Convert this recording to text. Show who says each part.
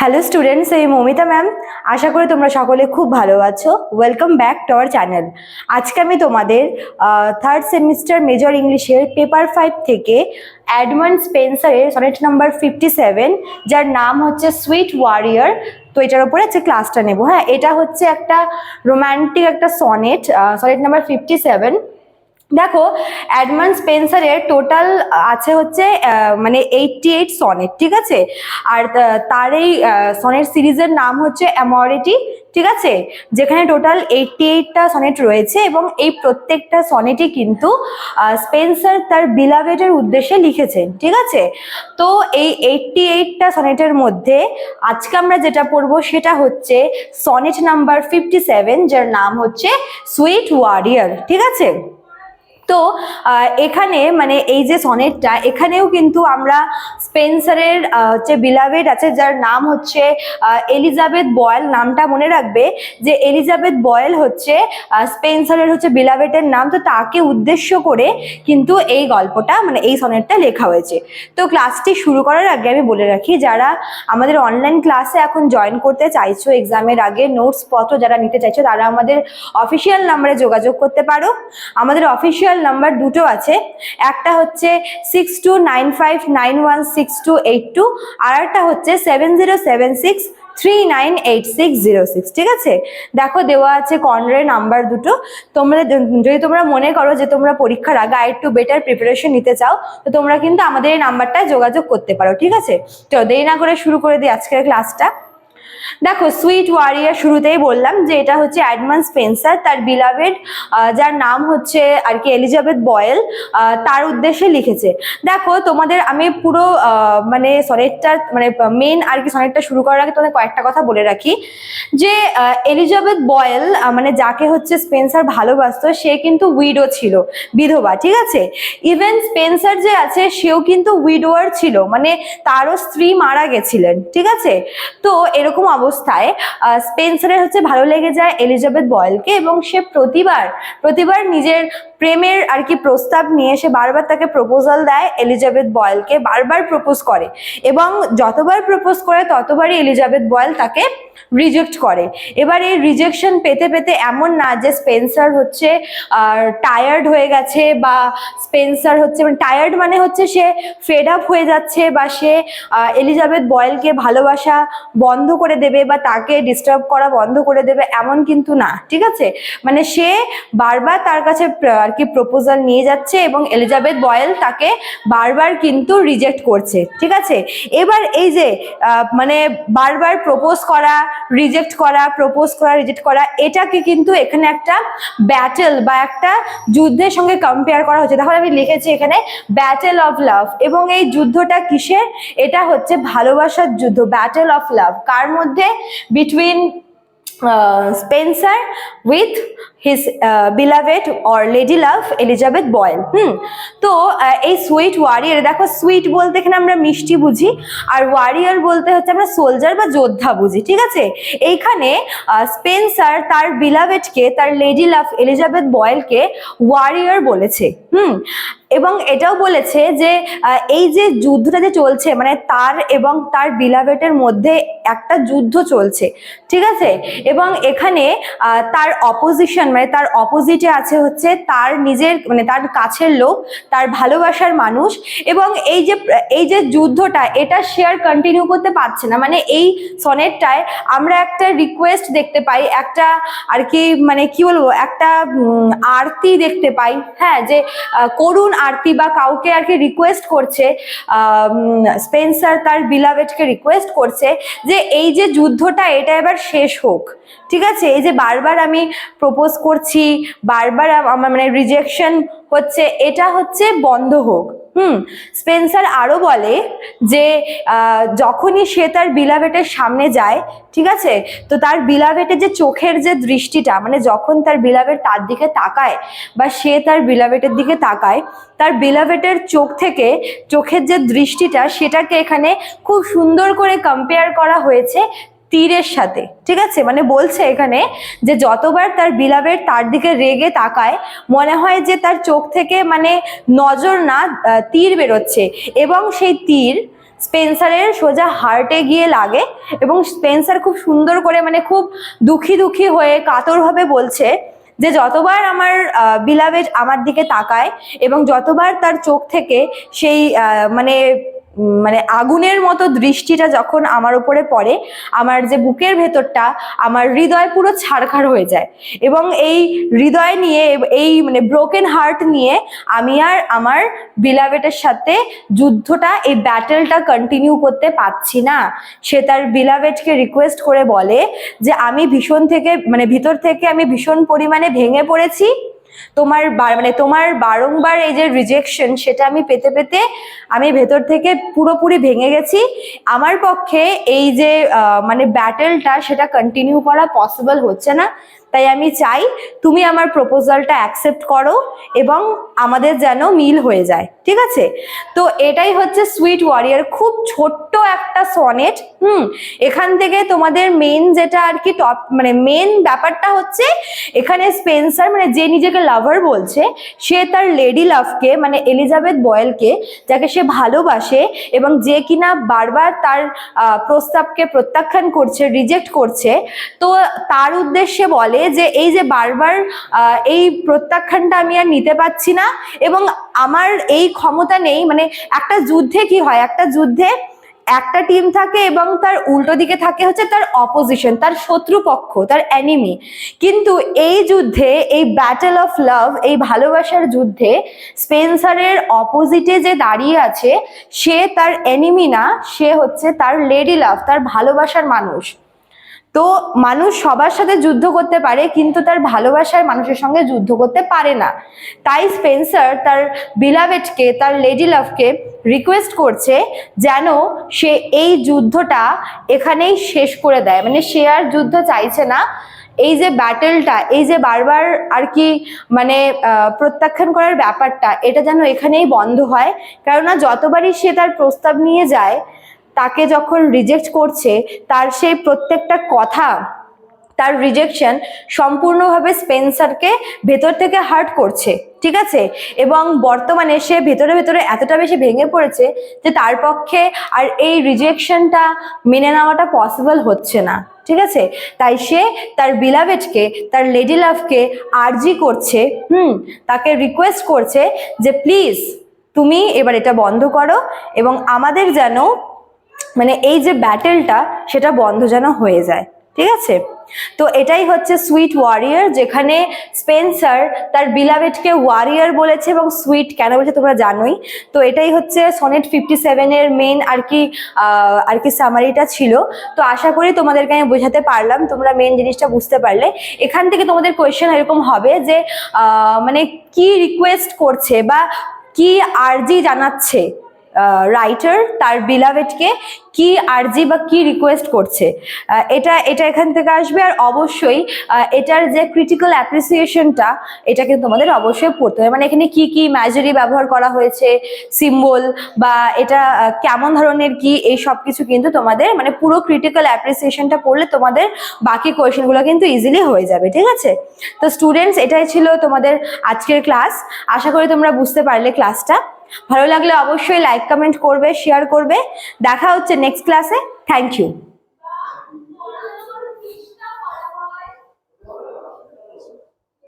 Speaker 1: Hello students, আমি Momita ma'am. আশা করি তোমরা সকলে খুব ভালো আছো। Welcome back to our channel. আজকে আমি তোমাদের থার্ড সেমিস্টার মেজর ইংলিশের পেপার 5 থেকে এডমন্ড স্পেন্সারের সনেট নাম্বার 57, যার নাম হচ্ছে সুইট ওয়ারিয়ার, তো এটার উপরে আজকে ক্লাসটা নেবো। হ্যাঁ, এটা হচ্ছে একটা রোম্যান্টিক একটা সনেট, সনেট নাম্বার 57। দেখো, এডমন্ড স্পেন্সারের টোটাল আছে হচ্ছে মানে 88 সনেট, ঠিক আছে। আর তার এই সনেট সিরিজের নাম হচ্ছে অ্যামোরিটি, ঠিক আছে, যেখানে টোটাল 88টা সনেট রয়েছে এবং এই প্রত্যেকটা সনেটই কিন্তু স্পেন্সার তার বিলাভেডের উদ্দেশ্যে লিখেছেন, ঠিক আছে। তো এই 88টা সনেটের মধ্যে আজকে আমরা যেটা পড়বো সেটা হচ্ছে সনেট নাম্বার 57, যার নাম হচ্ছে সুইট ওয়ারিয়ার, ঠিক আছে। তো এখানে মানে এই যে সনেটটা, এখানেও কিন্তু আমরা স্পেন্সারের যে বিলাভেড আছে যার নাম হচ্ছে এলিজাবেথ বয়েল, নামটা মনে রাখবে যে এলিজাবেথ বয়েল হচ্ছে স্পেন্সারের হচ্ছে বিলাভেডের নাম। তো তাকে উদ্দেশ্য করে কিন্তু এই গল্পটা মানে এই সনেটটা লেখা হয়েছে। তো ক্লাসটি শুরু করার আগে আমি বলে রাখি, যারা আমাদের অনলাইন ক্লাসে এখন জয়েন করতে চাইছো, এক্সামের আগে নোটস পত্র যারা নিতে চাইছো, তারা আমাদের অফিসিয়াল নাম্বারে যোগাযোগ করতে পারো। আমাদের অফিসিয়াল নাম্বার দুটো আছে, একটা হচ্ছে 6295916282, আর একটা হচ্ছে 7076398606, ঠিক আছে। দেখো, দেওয়া আছে কর্নারে নাম্বার দুটো। তোমরা যদি তোমরা মনে করো যে তোমরা পরীক্ষার আগে একটু বেটার প্রিপারেশন নিতে চাও, তো তোমরা কিন্তু আমাদের এই নাম্বারটায় যোগাযোগ করতে পারো, ঠিক আছে। তো দেরি না করে শুরু করে দিই আজকের ক্লাসটা। দেখো, সুইট ওয়ারিয়ার শুরুতেই বললাম যে এটা হচ্ছে এডমন্ড স্পেন্সার তার বিলাভেড, যার নাম হচ্ছে আর কি এলিজাবেথ বয়েল, তার উদ্দেশ্যে লিখেছে। দেখো, তোমাদের আমি পুরো মানে সনেটটা মানে মেন আর কি সনেটটা শুরু করার আগে তোমাদের কয়েকটা কথা বলে রাখি যে এলিজাবেথ বয়েল মানে যাকে হচ্ছে স্পেন্সার ভালোবাসতো, সে কিন্তু উইডো ছিল, বিধবা, ঠিক আছে। ইভেন স্পেন্সার যে আছে সেও কিন্তু উইডোয়ার ছিল, মানে তারও স্ত্রী মারা গেছিলেন, ঠিক আছে। তো এরকম অবস্থায় স্পেন্সারের হচ্ছে ভালো লেগে যায় এলিজাবেথ বয়েলকে, এবং সে প্রতিবার নিজের প্রেমের আর কি প্রস্তাব নিয়ে সে বারবার তাকে প্রপোজাল দেয় এলিজাবেথ বয়েলকে, বারবার প্রপোজ করে, এবং যতবার প্রপোজ করে ততবারই এলিজাবেথ বয়েল তাকে রিজেক্ট করে। এবার এই রিজেকশন পেতে পেতে এমন না যে স্পেন্সার হচ্ছে টায়ার্ড হয়ে গেছে, বা স্পেন্সার হচ্ছে মানে টায়ার্ড মানে হচ্ছে সে ফেড আপ হয়ে যাচ্ছে, বা সে এলিজাবেথ বয়েলকে ভালোবাসা বন্ধ করে দেবে বা তাকে ডিস্টার্ব করা বন্ধ করে দেবে, এমন কিন্তু না, ঠিক আছে। মানে সে বারবার তার কাছে আর কি প্রপোজাল নিয়ে যাচ্ছে এবং এলিজাবেথ বয়েল তাকে বারবার কিন্তু রিজেক্ট করছে, ঠিক আছে। এবার এই যে মানে বারবার প্রপোজ করা, রিজেক্ট করা, প্রপোজ করা, রিজেক্ট করা, এটাকে কিন্তু এখানে একটা ব্যাটেল বা একটা যুদ্ধের সঙ্গে কম্পেয়ার করা হচ্ছে। তাহলে আমি লিখেছি এখানে ব্যাটেল অফ লাভ, এবং এই যুদ্ধটা কিসের? এটা হচ্ছে ভালোবাসার যুদ্ধ, ব্যাটেল অফ লাভ। কার মধ্যে? Between Spencer with his beloved or lady love Elizabeth Boyle. তো এই সুইট ওয়ারিয়ার, দেখো সুইট বলতে এখানে আমরা মিষ্টি বুঝি, আর ওয়ারিয়ার বলতে হচ্ছে আমরা সোলজার বা যোদ্ধা বুঝি, ঠিক আছে। এইখানে স্পেন্সার তার বিলাভেডকে, তার লেডি লাভ এলিজাবেথ বয়েলকে ওয়ারিয়ার বলেছে। এবং এটাও বলেছে যে এই যে যুদ্ধটা যে চলছে, মানে তার এবং তার বিলাভেটের মধ্যে একটা যুদ্ধ চলছে, ঠিক আছে। এবং এখানে তার অপোজিশন মানে তার অপোজিটে আছে হচ্ছে তার নিজের মানে তার কাছের লোক, তার ভালোবাসার মানুষ, এবং এই যে যুদ্ধটা এটা সে আর কন্টিনিউ করতে পারছে না। মানে এই সনেটটায় আমরা একটা রিকোয়েস্ট দেখতে পাই, একটা আর কি মানে কি বলবো, একটা আরতি দেখতে পাই, হ্যাঁ, যে করুণ আরতি, বা কাউকে আর কি রিকোয়েস্ট করছে, স্পেন্সার তার বিলাভেডকে রিকোয়েস্ট করছে যে এই যে যুদ্ধটা এটা এবার শেষ হোক, ঠিক আছে। এই যে বারবার আমি প্রপোজ করছি, বারবার আমার মানে রিজেকশন হচ্ছে, এটা হচ্ছে বন্ধ হোক। স্পেন্সার আরো বলে যে যখনই সে তার বিলাভেটের সামনে যায়, ঠিক আছে, তো তার বিলাভেটের যে চোখের যে দৃষ্টিটা, মানে যখন তার বিলাভেট তার দিকে তাকায় বা সে তার বিলাভেটের দিকে তাকায়, তার বিলাভেটের চোখ থেকে চোখের যে দৃষ্টিটা, সেটাকে এখানে খুব সুন্দর করে কম্পেয়ার করা হয়েছে তীরের সাথে, ঠিক আছে। মানে বলছে এখানে যে যতবার তার বিলাভেড তার দিকে রেগে তাকায়, মনে হয় যে তার চোখ থেকে মানে নজর না তীর বেরোচ্ছে, এবং সেই তীর স্পেন্সারের সোজা হার্টে গিয়ে লাগে এবং স্পেন্সার খুব সুন্দর করে মানে খুব দুঃখী দুঃখী হয়ে কাতরভাবে বলছে যে যতবার আমার বিলাভেড আমার দিকে তাকায় এবং যতবার তার চোখ থেকে সেই মানে আগুনের মতো দৃষ্টিটা যখন আমার উপরে পড়ে, আমার যে বুকের ভেতরটা, আমার হৃদয় পুরো ছারখার হয়ে যায় এবং এই হৃদয় নিয়ে, এই মানে ব্রোকেন হার্ট নিয়ে আমি আর আমার বিলাভেডের সাথে যুদ্ধটা, এই ব্যাটেলটা কন্টিনিউ করতে পারছি না। সে তার বিলাভেডকে রিকোয়েস্ট করে বলে যে আমি ভীষণ থেকে মানে ভিতর থেকে আমি ভীষণ পরিমাণে ভেঙে পড়েছি, তোমার বারংবার এই যে রিজেকশন সেটা আমি পেতে পেতে আমি ভেতর থেকে পুরোপুরি ভেঙে গেছি। আমার পক্ষে এই যে মানে ব্যাটেলটা সেটা কন্টিনিউ করা পসিবল হচ্ছে না, তাই আমি চাই তুমি আমার প্রপোজালটা অ্যাকসেপ্ট করো এবং আমাদের যেন মিল হয়ে যায়, ঠিক আছে? তো এটাই হচ্ছে সুইট ওয়ারিয়ার, খুব ছোট্ট একটা সনেট। এখান থেকে তোমাদের মেন যেটা আর কি টপ মানে মেন ব্যাপারটা হচ্ছে এখানে স্পেন্সার মানে যে নিজেকে লাভার বলছে, সে তার লেডি লাভকে মানে এলিজাবেথ বয়েলকে, যাকে সে ভালোবাসে এবং যে কিনা বারবার তার প্রস্তাবকে প্রত্যাখ্যান করছে, রিজেক্ট করছে, তো তার উদ্দেশ্যে বলে যে এই যে বারবার এই প্রত্যাখ্যানটা আমি আর নিতে পারছি না এবং আমার এই ক্ষমতা নেই। মানে একটা যুদ্ধে কি হয়, একটা যুদ্ধে একটা টিম থাকে এবং তার উল্টো দিকে থাকে হচ্ছে তার অপোজিশন, তার শত্রুপক্ষ, তার এনিমি। কিন্তু এই যুদ্ধে, এই ব্যাটেল অফ লাভ, এই ভালোবাসার যুদ্ধে স্পেন্সারের অপোজিটে যে দাঁড়িয়ে আছে সে তার এনিমি না, সে হচ্ছে তার লেডি লাভ, তার ভালোবাসার মানুষ। তো মানুষ সবার সাথে যুদ্ধ করতে পারে কিন্তু তার ভালোবাসার মানুষের সঙ্গে যুদ্ধ করতে পারে না। তাই স্পেন্সার তার বিলাভেডকে, তার লেডি লাভকে রিকোয়েস্ট করছে যেন সে এই যুদ্ধটা এখানেই শেষ করে দেয়। মানে সে আর যুদ্ধ চাইছে না, এই যে ব্যাটেলটা, এই যে বারবার আর কি মানে প্রত্যাখ্যান করার ব্যাপারটা, এটা যেন এখানেই বন্ধ হয়। কেননা যতবারই সে তার প্রস্তাব নিয়ে যায়, তাকে যখন রিজেক্ট করছে, তার সেই প্রত্যেকটা কথা, তার রিজেকশন সম্পূর্ণভাবে স্পেন্সারকে ভেতর থেকে হার্ট করছে, ঠিক আছে? এবং বর্তমানে সে ভেতরে ভেতরে এতটা বেশি ভেঙে পড়েছে যে তার পক্ষে আর এই রিজেকশনটা মেনে নেওয়াটা পসিবল হচ্ছে না, ঠিক আছে? তাই সে তার বিলাভেডকে, তার লেডি লাভকে আর্জি করছে, তাকে রিকোয়েস্ট করছে যে প্লিজ তুমি এবার এটা বন্ধ করো এবং আমাদের যেন মানে এই যে ব্যাটেলটা সেটা বন্ধ যেন হয়ে যায়, ঠিক আছে? তো এটাই হচ্ছে সুইট ওয়ারিয়ার, যেখানে স্পেন্সার তার বিলাভেডকে ওয়ারিয়ার বলেছে এবং সুইট কেন বলেছে তোমরা জানোই। তো এটাই হচ্ছে সনেট 57 এর মেন আর কি সামারিটা ছিল। তো আশা করি তোমাদেরকে আমি বোঝাতে পারলাম, তোমরা মেন জিনিসটা বুঝতে পারলে। এখান থেকে তোমাদের কোয়েশ্চেন এরকম হবে যে মানে কি রিকোয়েস্ট করছে বা কি আর্জি জানাচ্ছে রাইটার তার বিলাভেডকে, কি আর্জি বা কি রিকোয়েস্ট করছে, এটা এখান থেকে আসবে। আর অবশ্যই এটার যে ক্রিটিক্যাল অ্যাপ্রিসিয়েশনটা, এটা কিন্তু তোমাদের অবশ্যই পড়তে হবে। মানে এখানে কি কি ইমাজিনারি ব্যবহার করা হয়েছে, সিম্বল, বা এটা কেমন ধরনের কি, এই সব কিছু কিন্তু তোমাদের মানে পুরো ক্রিটিক্যাল অ্যাপ্রিসিয়েশনটা পড়লে তোমাদের বাকি কোয়েশ্চেনগুলো কিন্তু ইজিলি হয়ে যাবে, ঠিক আছে? তো স্টুডেন্টস, এটাই ছিল তোমাদের আজকের ক্লাস। আশা করি তোমরা বুঝতে পারলে ক্লাসটা। ভালো লাগলে অবশ্যই লাইক, কমেন্ট করবে, শেয়ার করবে। দেখা হচ্ছে নেক্সট ক্লাসে। Thank you.